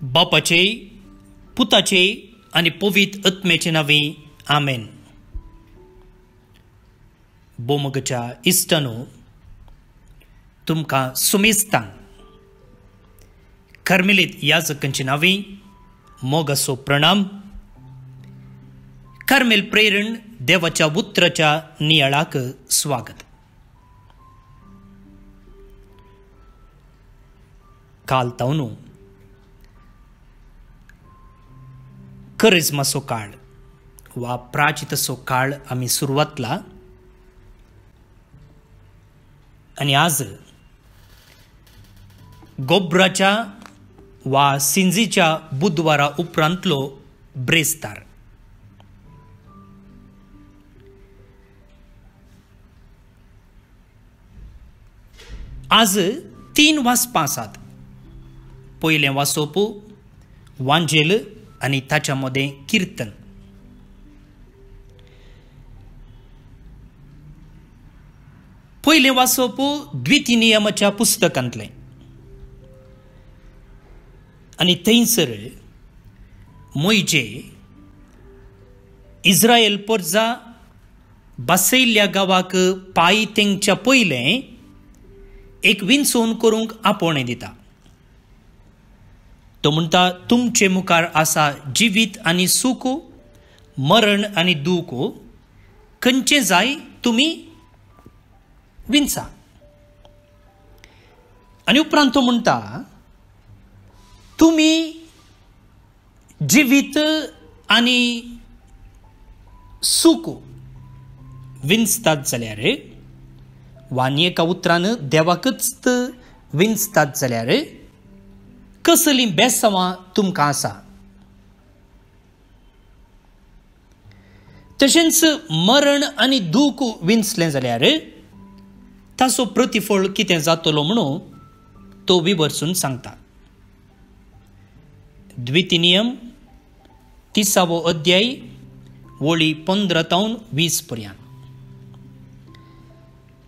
बापाचे, पुताचे आणि पवित्र आत्म्याचे नावे आमेन. बोमगच्या इश्टानो, तुमकां सुमेस्तां कार्मेलीत याजकांची नावे मोगासो प्रणाम. कार्मेल प्रेरण देवाच्या उतराच्या नियाळाक स्वागत. काल तावनू करिज्माचो काळ वा प्राचितसो काळ आमी सुरवातला आणि आज गोब्राच्या वा सिंजीच्या बुधवारा उपरांतलो ब्रेस्तार. आज 3 वाचपां आसात. पयलें वाचप वांजेल आणि ताच्या मध्ये कीर्तन. पयलें वाचप द्वितीनियमाच्या पुस्तकांतलें आणि थंयसर मोइजे इस्रायल परजा बसयल्ल्या गांवाक पायी तेंच्या पयलें एक विंचोवन करूंक आपोवणें दिता. तो म्हणटा, तुमचे मुखार आसा जिवीत आनी सूख, मरण आनी दूख, खंयचे जाय तुमी विंचा. आनी उपरांत तो म्हणटा, तुमी जिवीत आनी सूख विंचतात जाल्यार वा आनी एका उतरान देवाकच विंचतात जाल्यार कसली बेसांवां तुमकां आसा. तशेंच मरण आनी दूख विंचलें जाल्यार ताचो प्रतिफळ कितें जातलो म्हणून तो विवरसून सांगता. द्वितीनियम 30 अध्याय वळी 15 ते 20 पर्यंत.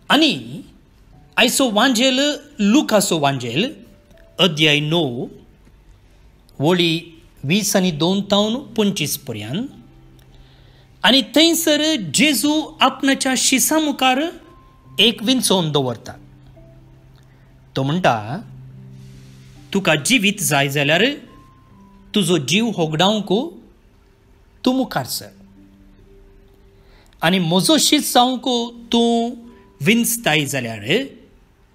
आनी आयचो वांजेल लुकाचो वांजेल अध्याय 9 वळी 20 आनी 2 ते 25 पर्यंत. आनी थंयसर जेजू आपणाच्या शिसां मुखार एक विंचोवन दवरता. तो म्हणटा, तुका जिवीत जाय जाल्यार तुजो जीव होगडावंक तूं मुखार सर, आनी म्हजो शीस जावंक तूं विंचताय जाल्यार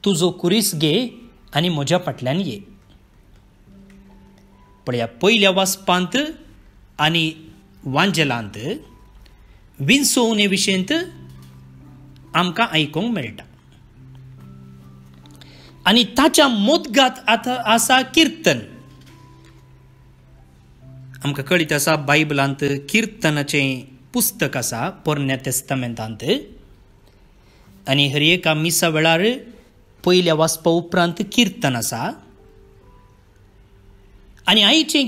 तुजो कुरीस घे आनी म्हज्या फाटल्यान ये. पळया, पयल्या वाचपांत आनी वांजेलांत विंचोवणे विशयंत आमकां आयकूंक मेळटा. आनी ताच्या मोदगात आतां आसा कीर्तन. आमकां कळीत आसा बायबलांत कीर्तनाचें पुस्तक आसा पोरण्या तेस्तामेंतांत. आनी हर एका मिसा वेळार पयल्या वाचपा उपरांत कीर्तन आसा. आनी आयचें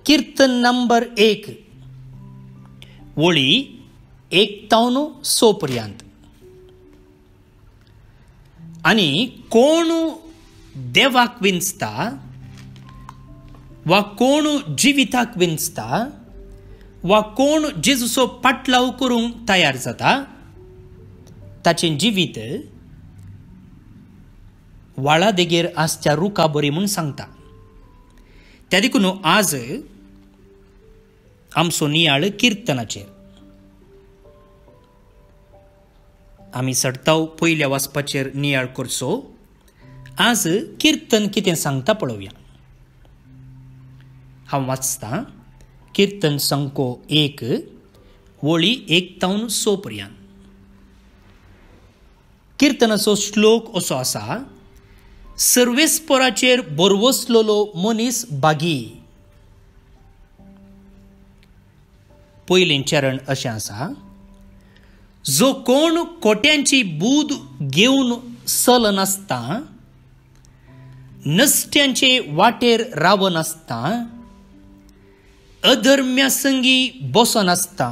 कीर्तन नंबर 1 वळी 1 ते 6 पर्यंत. आनी कोण देवाक विंचता वा कोण जिविताक विंचता वा कोण जेजूचो पाटलाव करूंक तयार जाता ताचें जिवीत वाळा देगेर आसच्या रुखा बरी म्हूण सांगता. त्या देखून आज आमचो नियाळ कीर्तनाचेर. आमी सडताव पयल्या वाचपाचेर नियाळ करचो. आज कीर्तन कितें सांगता पळोवया. हांव वाचतां. कीर्तन संको 1 वळी 1 ते 6 पर्यंत. कीर्तनाचो श्लोक असो आसा, सर्वेस्पराचेर बरवसलोलो मनीस बागी. पयलें चरण अशें आसा, जो कोण कोट्यांची बूद घेवन सल नासता, नश्ट्यांचे वाटेर रावनासता, अधर्म्या संगी बसनासता,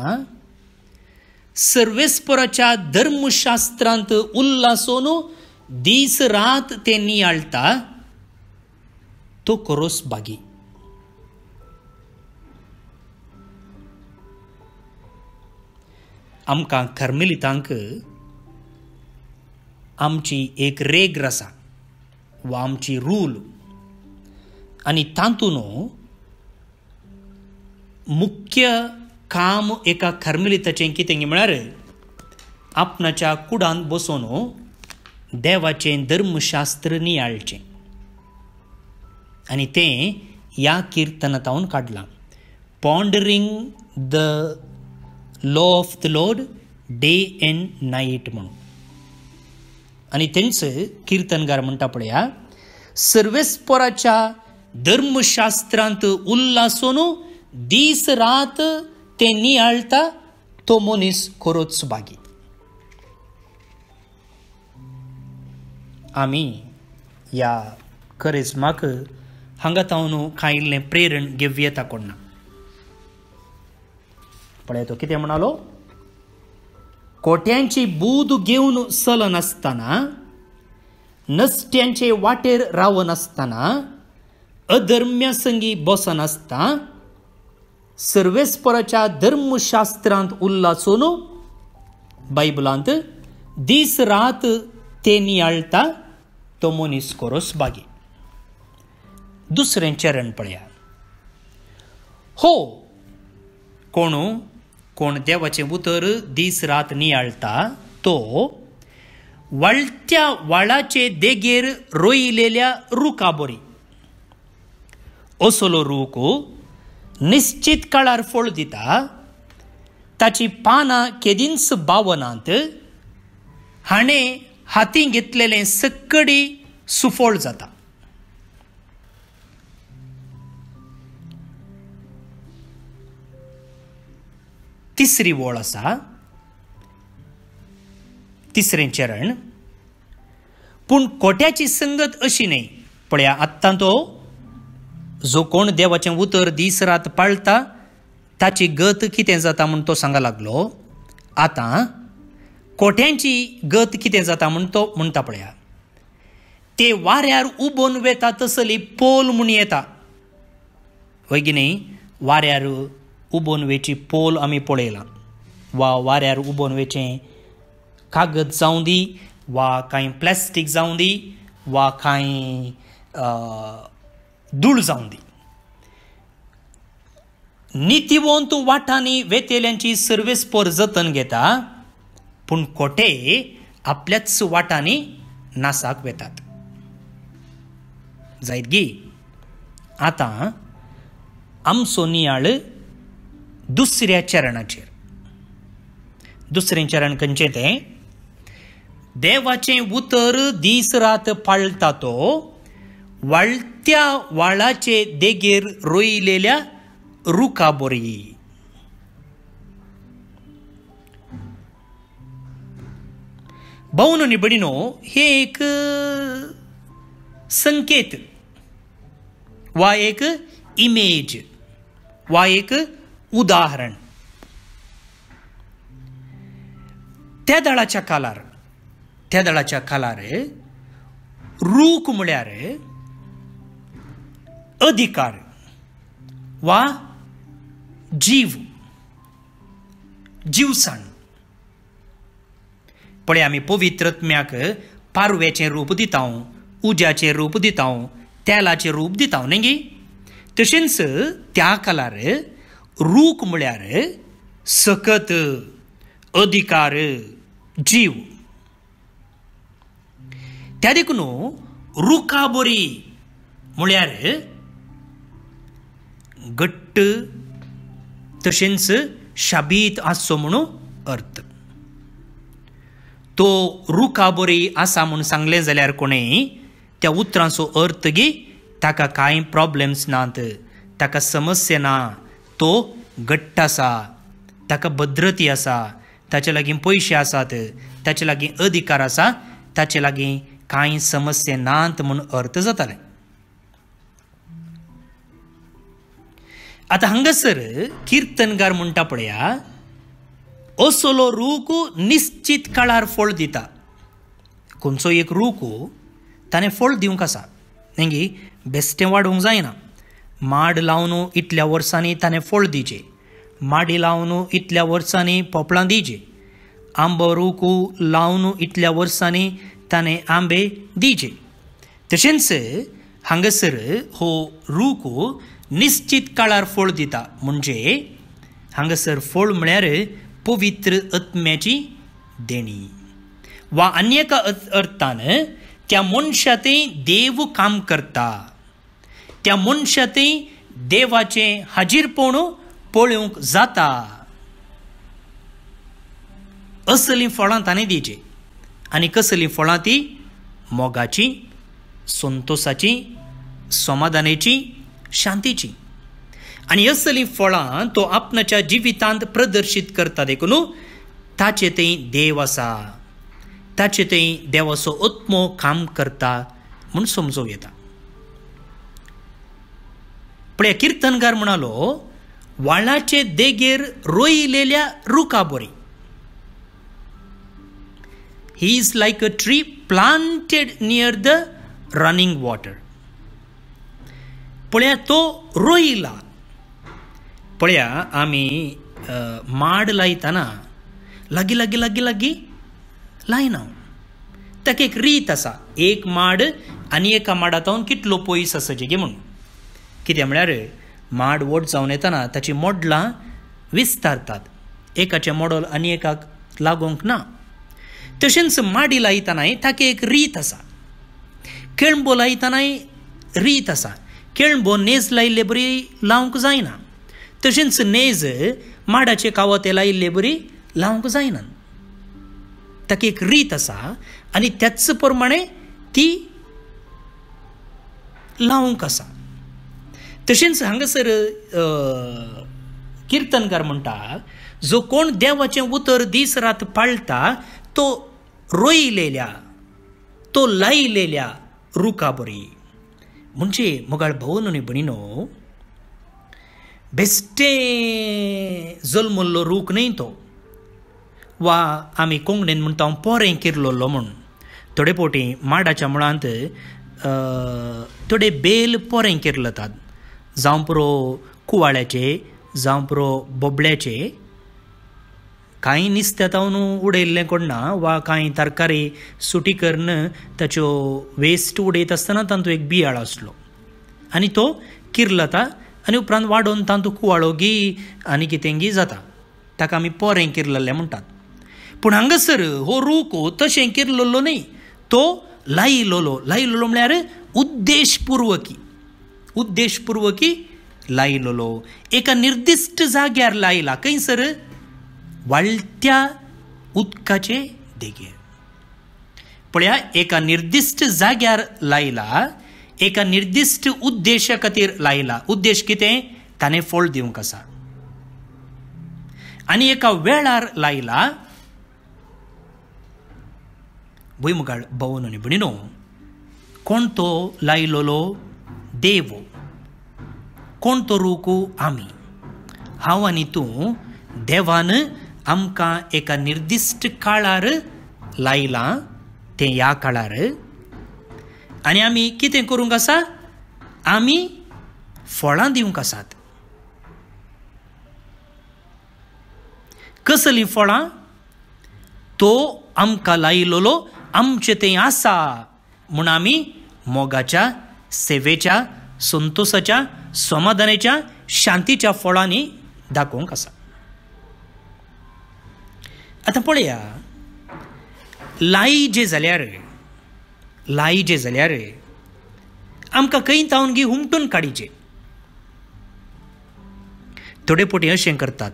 सर्वेस्पराच्या धर्मशास्त्रांत उल्हासोन दीस रात ते नियाळता, तो करोस बागी. आमकां कर्मेलितांक आमची एक रेग्र आसा वा आमची रूल आनी तातूंत मुख्य काम एका कर्मेलिताचें कितें म्हळ्यार आपणाच्या कुडांत बसून देवाचें धर्मशास्त्र नियाळचें आनी तें ह्या किर्तनांतावन काडलां. Pondering the law of the lord day and night म्हणून. आनी तेंच किर्तनगार म्हणटा पळया, सर्वेस्पराच्या धर्मशास्त्रांत उल्हासून दीस रात ते नियाळता तो मनीस खरोच सुभागी. आमी ह्या करिस्माक हांगा तावन कांय इल्लें प्रेरण घेवं येता कोणा. पळय तो कितें म्हणालो, कोट्यांची बूद घेवन चलनासतना, नसत्यांचे वाटेर रावनासतना, अधर्म्या संगी बसनासता, सर्वेस्पराच्या धर्मशास्त्रांत उल्हासून बायबलांत दीस रात ते नियाळता तो मनीस खरोच भागी. दुसरें चरण पळया. हो, कोण देवाचें उतर दीस रात नियाळता तो वळत्या वाळाचे देगेर रोयलेल्या रुखा बरी. असलो रूख निश्चित काळार फळ दिता, ताची पानां केदींच बावनांत, हाणें हाती घेतलेलें सक्कडी सुफोळ जाता. तिसरी वळ आसा, तिसरें चरण. पूण कोट्याची संगत अशी न्हय. पळया, आत्तां तो जो कोण देवाचें उतर दीस रात पाळटा ताची गत कितें जाता म्हूण तो सांगा लागलो. आतां कोट्यांची गत कितें जाता म्हूण तो म्हणटा पळया. ते वाऱ्यार उबोन वेता तसली पोल म्हूण येता. वय की न्ही, वाऱ्यार उबोन वेची पोल आमी पळयलां, वा वाऱ्यार उबोन वेचें कागद जावं दी, वा कांय प्लास्टीक जावं दी, वा कांय धूळ जावं दी. नितिवंत वाटांनी वेतेल्यांची सर्वेस्पर जतन घेता, पूण कोटे आपल्याच वाटांनी नासाक वेतात. जायत गी. आतां आमचो नियाळ दुसऱ्या चरणाचेर. दुसरें चरण खंयचें तें, देवाचें उतर दीस रात पाळटा तो वळत्या वाळाचे देगेर रोयलेल्या रुखा बरी. भाऊनो निबडीनो, हे एक संकेत वा एक इमेज वा एक उदाहरण. त्या दळाच्या कालार रूख म्हळ्यार अधिकार वा जीवसाण. पळय, आमी पवित्रत्म्याक पारव्याचें रूप दितां, उज्याचें रूप दितां, तेलाचें रूप दितां न्ही. तशेंच त्या कालार रूख म्हळ्यार सकत, अधिकार, जीव. त्या देखून रुखा बरी म्हळ्यार घट्ट तशेंच शाबीत आसचो म्हणून अर्थ. तो रुखा बरी आसा म्हूण सांगलें जाल्यार कोणें त्या उतरांचो अर्थ गी ताका कांय प्रॉब्लेम्स नात, ताका समस्या ना, तो घट्ट आसा, ताका भद्रती आसा, ताचे लागीं पयशे आसात, ताचे लागीं अधिकार आसा, ताचे लागीं कांय समस्या नात म्हूण अर्थ जाताले. आतां हांगासर किर्तनगार म्हणटा पळया, असलो रूख निश्चित काळार फळ दिता. खंयचो एक रूख ताणें फळ दिवंक आसा न्ही, बेश्टें वाडूंक जायना. माड लावन इतल्या वर्सांनी ताणें फळ दिवचें, माडी लावन इतल्या वर्सांनी पोपळां दिवचें, आंबो रुकू लावन इतल्या वर्सांनी ताणें आंबे दिजे. तशेंच हांगासर हो रुकू निश्चित काळार फळ दिता. म्हणजे हांगासर फळ म्हळ्यार पवित्र आत्म्याची देणी. वा आनी एका अर्थान त्या मनशांतय देव काम करता. त्या मनशांतय देवाचें हाजीरपण पळोवंक जाता. असलीं फळां ताणें दिवची. आनी कसलीं फळां ती? मोगाची, संतोषाची, समाधानाची, शांतीची. आनी असलीं फळां तो आपणाच्या जिवितांत प्रदर्शीत करता. देखून ताचे थंय देव आसा, ताचे थंय देवाचो आत्मो काम करता म्हूण समजूं येता. पळय, किर्तनकार म्हणालो, वाळाचे देगेर रोयलेल्या रुखा बरी. He is like a tree planted near the running water. पळया, तो रोयला. पळया, आमी माड लायतना लागीं लागीं लागीं लागीं लायना. ताका एक रीत आसा. एक माड आनी एका माडांतून कितलो पयस आसचे गे म्हणून. कित्याक म्हळ्यार माड व्हड जावन येतना ताची मोडलां विस्तारतात. एकाचें मोडल आनी एकाक लागोंक ना. तशेंच माडी लायतनाय ताका एक रीत आसा. केळंबो लायतनाय रीत आसा. केळंबो नेज लायिल्ले बरी लावंक जायना. तशेंच नेज माडाचे कावते लायिल्ले बरी लावंक जायना. ताका एक रीत आसा आनी त्याच प्रमाणे ती लावंक आसा. तशेंच हांगासर किर्तनकार म्हणटा, जो कोण देवाचें उतर दीस रात पाळटा तो रोयलेल्या, तो लायलेल्या रुखा बरी. म्हणजे मोगाळ भावन आनी भयणीनो, बेश्टे जल्मल्लो रूख न्हय तो. वा आमी कोंकणीन म्हणटा पोरें किरलोलो म्हूण. थोडे फावटी माडाच्या मुळांत थोडे बेल पोरें किरलतात. जावं पुरो कुवाळ्याचे, जावं पुरो बोबड्याचे. कांय नुस्त्यातावन उडयल्लें कोण ना, वा कांय तरकारी सुटी करून ताच्यो वेस्ट उडयत आसतना तातूंत एक बियाळ आसलो आनी तो किरलता आनी उपरांत वाडोवन तातूंत कुवाळो गी आनी कितेंगी जाता. ताका आमी पोरें किरललें म्हणटात. पूण हांगासर हो रूख तशें किरलोलो न्हय, तो लायिल्लो. लायिल्लो म्हळ्यार उद्देशपूर्वकी, उद्देशपूर्वकी लायिल्लो. एका निर्दिश्ट जाग्यार लायला. खंयसर? वाळत्या उदकाचे देगेर. पळया, एका निर्दिश्ट जाग्यार लायला, एका निर्दिश्ट उद्देशा खातीर लायला. उद्देश कितें? ताणें फळ दिवंक आसा. आनी एका वेळार लायला. भुईमुगाळ भावन आनी भयणीनो, कोण तो लायिल्लो? देव. कोण तो रूख? आमी. हांव आनी तूं देवान आमकां एका निर्दिश्ट काळार लायलां, तें ह्या काळार. आनी आमी कितें करूंक आसा? आमी फळां दिवंक आसात. कसलीं फळां? तो आमकां लायिल्लो आमचे थंय आसा म्हूण आमी मोगाच्या, सेवेच्या, संतोषाच्या, समाधानाच्या, शांतीच्या फळांनी दाखोवंक आसा. आतां पळया, लाई जे जाल्यार आमकां खंय तावन गी हुमटून काडीचे. थोडे फावटी अशें करतात.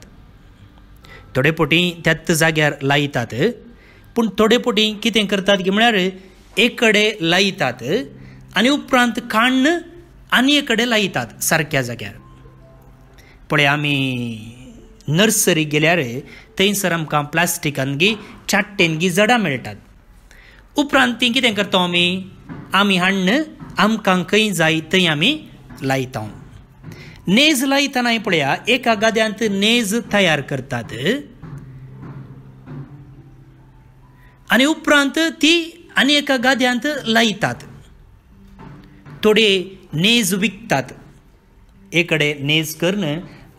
थोडे फावटी त्याच जाग्यार लायतात. पूण थोडे फावटी कितें करतात की म्हळ्यार एक कडेन लायतात आनी उपरांत काडून आनी एक कडेन लायतात सारक्या जाग्यार. पळय, आमी नर्सरीक गेल्यार थंयसर आमकां प्लास्टिकान गी चाट्टेन गी झाडां मेळटात. उपरांत ती कितें करता आमी हाडून आमकां खंय जाय थंय आमी लायता. नेज लायतना पळया, एका गाद्यांत नेज तयार करतात आनी उपरांत ती आनी एका गाद्यांत लायतात. थोडे नेज विकतात. एक कडेन नेज करून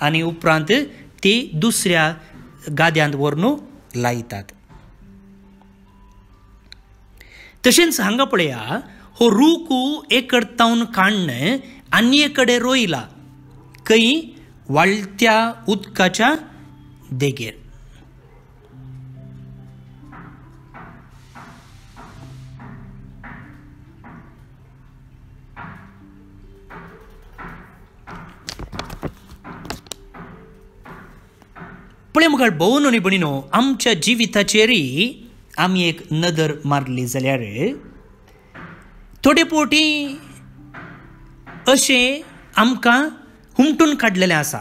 आनी उपरांत ती दुसऱ्या गाद्यांत व्हरून लायतात. तशेंच हांगा पळया हो रूकू एक कडतावन काण्ण आनी कडेन रोयला खंय वाळत्या उदकाच्या देगेर. पळय मुखार भोव न्हय भणिनो, आमच्या जिविताचेरय आमी एक नदर मारली जाल्यार थोडे फावटी अशें आमकां हुमटून काडलेलें आसा.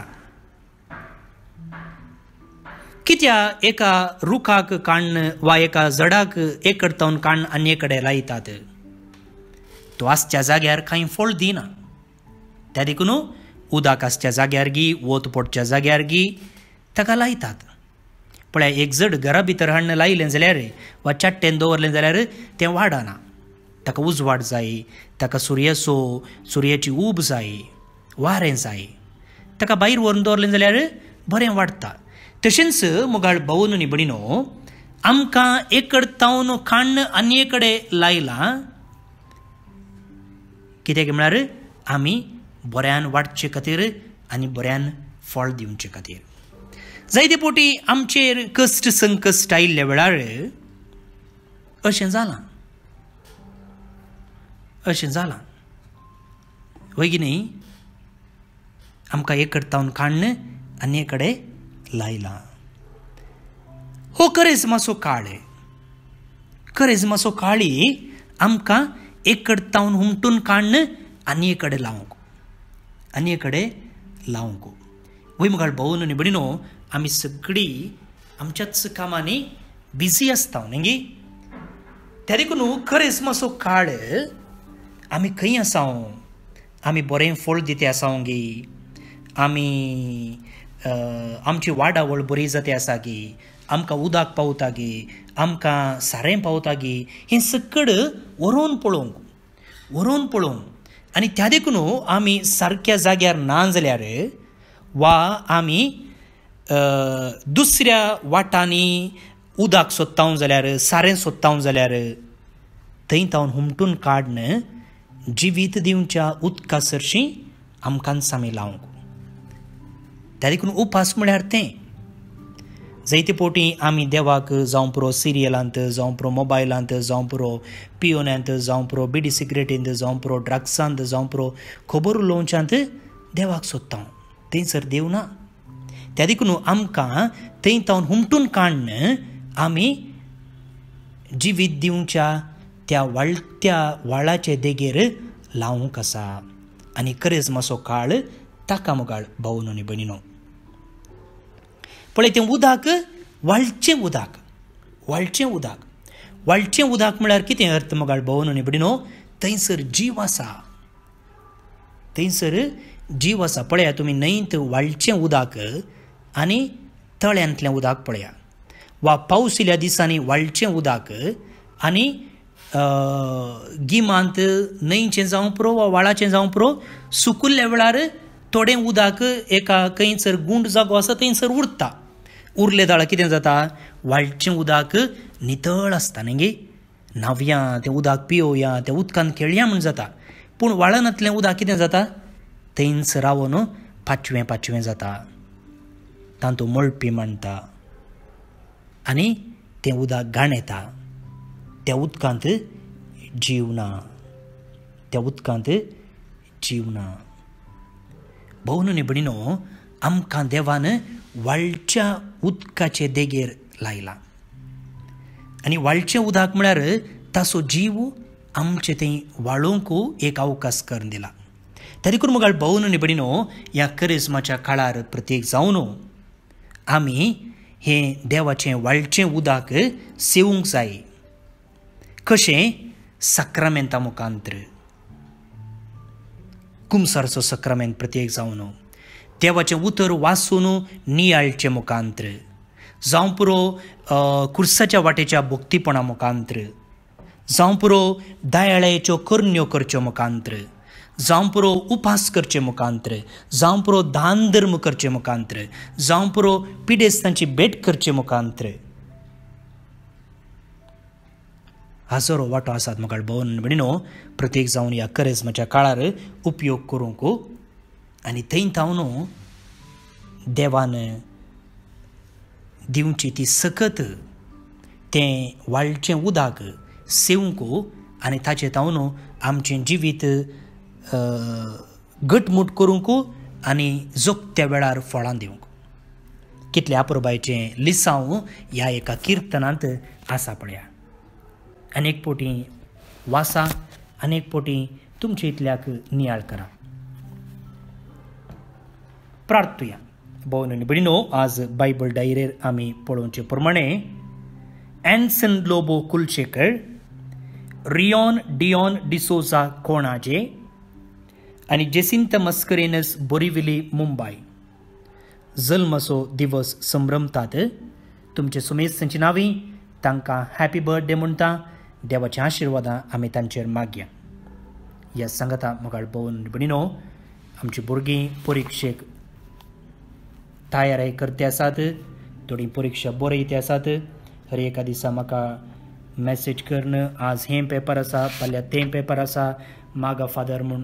कित्या एका रुखाक काण्ण वा एका झाडाक एक कडतावन काण्ण आनी कडेन लायतात, तो आसच्या जाग्यार कांय फळ दिना. त्या देखून उदक आसच्या जाग्यार गी वत पडच्या जाग्यार गी ताका लायतात. पळय एक जड घरा भितर हाडून लायलें जाल्यार वा चाट्टेन दवरलें जाल्यार तें वाडना. ताका उजवाड जाय, ताका सुर्याची ऊब जाय, वारें जाय. ताका भायर व्हरून दवरलें जाल्यार बरें वाडटा. तशेंच मुगाळ भावन न्ही भणिनो, आमकां एक कडतावन काण्ण आनी कडेन लायलां कित्याक म्हळ्यार आमी बऱ्यान वाडचे खातीर आनी बऱ्यान फळ दिवचे खातीर. जायते फावटी आमचेर कश्ट संकश्ट आयिल्ल्या वेळार अशें जालां वय की न्ही. आमकां एक कडतावन काण्ण आनी कडेन लायलां. हो करेजमाचो काळी आमकां एक कडतावन हुमटून काण्ण आनी कडेन लावंक. वय मुखार भोव न्ही भणिनो, आमी सगळीं आमच्याच कामांनी बिजी आसता न्ही. त्या देखून करेजमाचो काळ आमी खंय आसां, आमी बरें फळ दिते आसां गी, आमी आमची वाडावळ बरी जाते आसा गी, आमकां उदक पावता गी, आमकां सारें पावता गी, हें सगळें व्हरून पळोवंक. आनी त्या देखून आमी सारक्या जाग्यार ना जाल्यार वा आमी दुसऱ्या वाटांनी उदक सोदतां जाल्यार, सारें सोदतां जाल्यार थंय तावन हुमटून काडन जिवीत दिवच्या उदका सरशीं आमकां सामी लावंक. त्या देखून उपास म्हळ्यार तें. जायते फावटी आमी देवाक जावं पुरो सिरियलांत, जावं पुरो मोबायलांत, जावं पुरो पियोन्यांत, जावं पुरो बिडी सिगरेटींत, जावं पुरो ड्रग्सांत, जावं पुरो खबर उलोवच्यांत देवाक सोदता. थंयसर देव ना. त्या देखून आमकां थंय तावन हुमटून काडन आमी जिवीत दिवच्या त्या वाळत्या वाळाचे देगेर लावंक आसा. आनी करेजमाचो काळ ताका मुगाळ भावन आनी भणिनो. पळय तें उदक वाळचें उदक म्हळ्यार कितें अर्थ मुगाळ भावन आनी भणिनो? थंयसर जीव आसा. पळया तुमी न्हंयत वाळचें उदक आनी तळ्यांतलें उदक पळया, वा पावस येयल्या दिसांनी वाळचें उदक आनी गिमांत न्हंयचें जावं पुरो वा व्हाळाचें जावं पुरो सुकिल्ल्या वेळार थोडें उदक एका खंयसर गुंड जागो आसा थंयसर उरता. उरलें दाळ कितें जाता? वाळचें उदक नितळ आसता न्ही. न्हावया, तें उदक पियोया, त्या उदकान खेळया म्हूण जाता. पूण वाळनांतलें उदक कितें जाता? थंयसर रावन पाचवें जाता, तातूंत मळपी मांडटा आनी तें उदक घाण येता. त्या उदकांत जीव ना. भोवन न्ही भणिनो, आमकां देवान वाळच्या उदकाचे देगेर लायला. आनी वाळचें उदक म्हळ्यार ताचो जीव आमचे थंय वाळोवंक एक अवकाश करून दिला. त्या देखून मुगाळ भोवन न्ही भणिनो, ह्या करिस्माच्या काळार प्रत्येक जावन आमी हें देवाचें वाळचें उदक सेवूंक जाय. कशें? सक्रामेंता मुखांतर. कुमसारचो सक्रामेंत प्रत्येक जावन, देवाचें उतर वाचून नियाळचे मुखांतर, जावं पुरो कुर्साच्या वाटेच्या भक्तीपणा मुखांतर, जावं पुरो दयाळेच्यो करण्यो करच्यो मुखांतर, जावं पुरो उपास करचे मुखांतर, जावं पुरो दान धर्म करचे मुखांतर, जावं पुरो पिडेस्तांची भेट करचे मुखांतर. हजारो वाटो आसात म्हाका भोवन म्हणिनो प्रत्येक जावन ह्या करेजमाच्या काळार उपयोग करूंक आनी थंय थावन देवान दिवची ती सकत तें वाळचें उदक सेवंक आनी ताचे थावन आमचें जिवीत घटमूट करूंक आनी जोगत्या वेळार फळां दिवंक कितल्या अपुरबायेचें लिसांव ह्या एका किर्तनांत आसा पळया. अनेक पोटी वासा, अनेक पोटी तुमचे इतल्याक नियाळ करा. प्रार्थुया. भोवन भयणीनो, आज बायबल डायरीर आमी पळोवचे प्रमाणे एन्सन लोबो कुलशेकर, रियोन डियोन डिसोजा कोणाजे आनी जेसिंत मस्करेनस बोरिविली मुंबय जल्मसो दिवस संभ्रमतात. तुमचे सुमेस्थांची नांवीं तांकां हॅपी बर्थडे म्हणटा. देवाच्या आशिर्वादां आमी तांचेर मागया. ह्या सांगाता म्हाका भोवन भयणीनो, आमची भुरगीं परिक्षेक तयारी करते आसात. थोडी परिक्षा बरयते आसात. हर एका दिसा म्हाका मॅसेज करन, आज हें पेपर आसा, फाल्यां तें पेपर आसा, मागा फादर म्हूण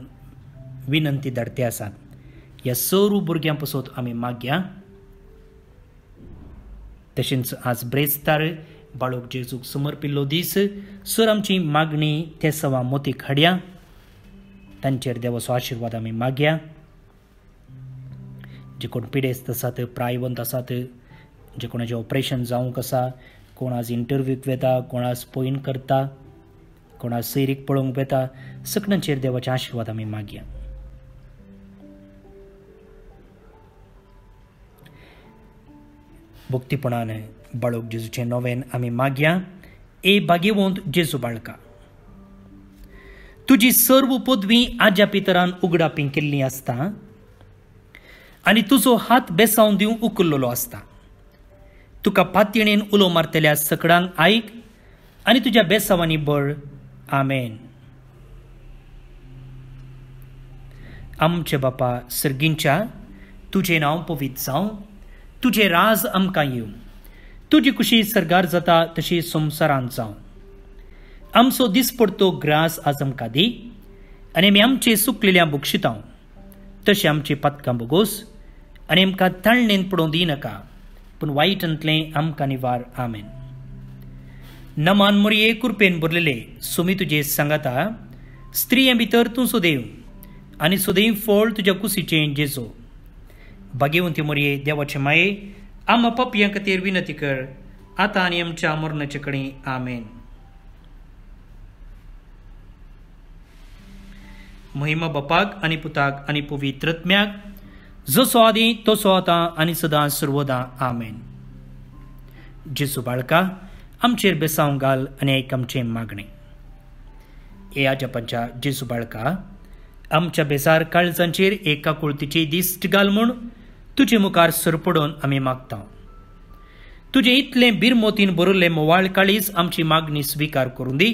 विनंती धाडटे आसात. ह्या सर्व भुरग्यां पासून आमी मागया. तशेंच आज ब्रेस्तार बाळूक जेजूक समर्पिल्लो दीस. सर आमची मागणी ते सवा मोतीक हाडया. तांचेर देवाचो आशिर्वाद आमी मागया. जे कोण पिडेस्त आसात, प्रायवंत आसात, जे कोणाचें ऑपरेशन जावंक आसा, कोण आज इंटरव्यूक वेता, कोण आज पयन करता, कोण आज सैरीक पळोवंक वेता, सगळ्यांचेर देवाचे आशिर्वाद आमी मागया. भक्तीपणान बाळूक जेजूचें नोवेन आमी मागया. ए भाग्यवंत जेजू बाळका, तुजी सर्व पदवी आज्या पितरान उगडापी केल्ली आसता आनी तुजो हात बेसावन दिवंक उखल्लोलो आसता. तुका पातयेणेन उलो मारतल्या सकडांक आयक आनी तुज्या बेसावांनी बळ. आमेन. आमचे बापा सर्गींच्या, तुजें नांव पवित्र जावं, तुजें राज आमकां येवं, तुजी कुशी सरगार जाता तशी संवसारांत जावं. आमचो दिसपडतो ग्रास आज आमकां दी आनी आमी आमचे सुकलेल्या बुक्षितांव तशें आमची पथकां बोगोस आनी आमकां ताळणेन पडोवं दिनाका, पूण वायटांतलें आमकां निवार. आमेन. नमान मोरये कृपेन भरलेले सुमी तुजे सांगाता, स्त्रिये भितर तूं सुदैव आनी सुदैव फळ तुज्या कुशीचें जेजो. भाग्यवंती मोरये, देवाचे माये, आम पापयां खातीर विनंती कर, आतां आनी आमच्या मरणाचे कडेन. आमेन. महिमा बापाक आनी पुताक आनी पवित्र आत्म्याक, जसो आदी तसो आतां आनी सदां सर्वदां. आमेन. जेजू बाळका, आमचेर बेसांव घाल आनी आयक आमचें मागणें. हे आजपाच्या जेजू बाळका, आमच्या बेजार काळजांचेर एका कुळतीची दिश्ट घाल म्हूण तुजे मुखार सरपडोवन आमी मागता. तुजें इतलें बिरमोतीन बरयल्लें मोवाळ काळीज आमची मागणी स्विकार करूं दी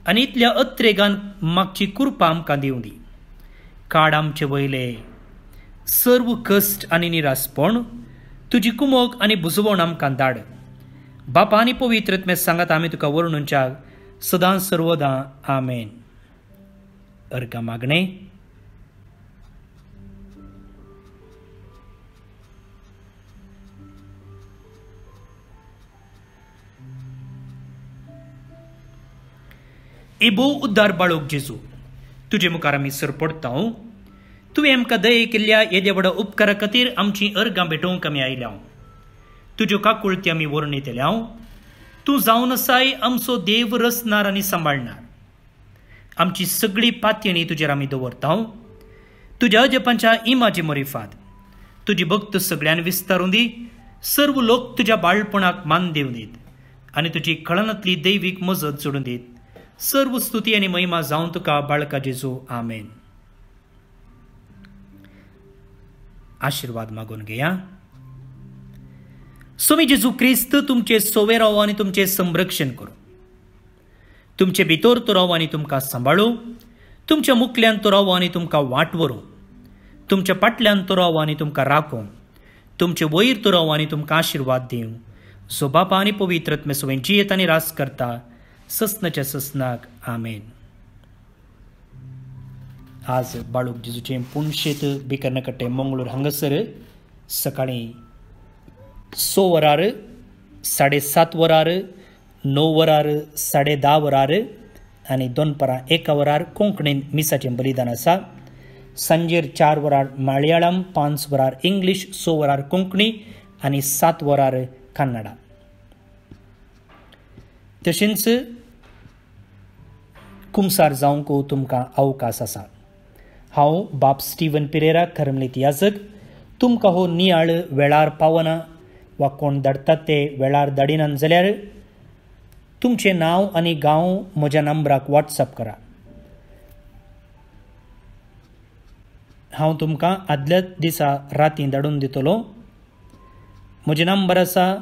आनी इतल्या अत्रेगान मागची कृपा आमकां दिवं दी. काड आमचे वयले सर्व कश्ट आनी निरासपण, तुजी कुमोग आनी बुजवण आमकां धाड. बापा आनी पवित्र आत्म्या सांगात आमी तुका वर्णुंच्या सदां सर्वदां. आमेन. अर्घा मागणें. एबो उद्दार बाळूक जेजू, तुजे मुखार आमी सरपडता. तुवें आमकां दये केल्ल्या येद्या व्हडा उपकारा खातीर आमची अर्गां भेटोवंक आमी आयल्या. तुज्यो काकुळटी आमी वर्णितल्या. तूं जावन आसाय आमचो देव रचणार आनी सांबाळणार. आमची सगळी पातयणी तुजेर आमी दवरता. तुज्या अजपांच्या इमाची मोरिफाद तुजी भक्त सगळ्यान विस्तारून दी. सर्व लोक तुज्या बाळपणाक मान दिवन दीत आनी तुजी कळनांतली दैवीक मजत जोडून दीत. सर्व स्तुती आनी महिमा जावं तुका बाळका जेजू. आमेन. आशीर्वाद मागून घेया. स्वामी जेजू क्रिस्त तुमचे सोवे रावो आनी तुमचे संरक्षण करूं. तुमचे भितर तो रावो आनी तुमकां सांबाळूं. तुमच्या मुखल्यान तो रावो आनी तुमकां वाटवरूं. तुमच्या फाटल्यान तो रावो आनी तुमकां राखूं. तुमचे वयर तो रावो आनी तुमकां आशीर्वाद दिवं. सो बापा आनी पवित्र आत्मे सोबत जियेत आनी रास करता ससनाच्या ससनाक आमेन. आज बाळूक जेजूचें पुणशेत बिकरना कट्टे मंगळूर हांगासर सकाळीं 6 वरार, 7:30 वरार, 9 वरार, 10:30 वरार आनी दनपारां 1 वरार कोंकणीन मिसाचें बलिदान आसा. सांजेर 4 वरार मलयाळम, 5 वरार इंग्लीश, 6 वरार कोंकणी आनी 7 वरार कन्नडा. तशेंच कुमसार जावंक तुमकां अवकाश आसा. हांव बाब स्टीवन पेरेरा, करमलीत याजक, तुमकां हो नियाळ वेळार पावना वा कोण धाडटात ते वेळार धाडिनात जाल्यार तुमचें नांव आनी गांव म्हज्या नंबराक वॉट्सअप करा. हांव तुमकां आदल्या दिसा रातीं धाडून दितलो. म्हजे नंबर आसा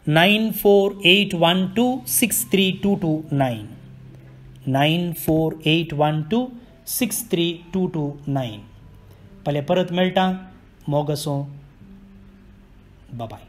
9481263229 9481263229. फाल्यां परत मेळटा. मोग आसूं. बाय.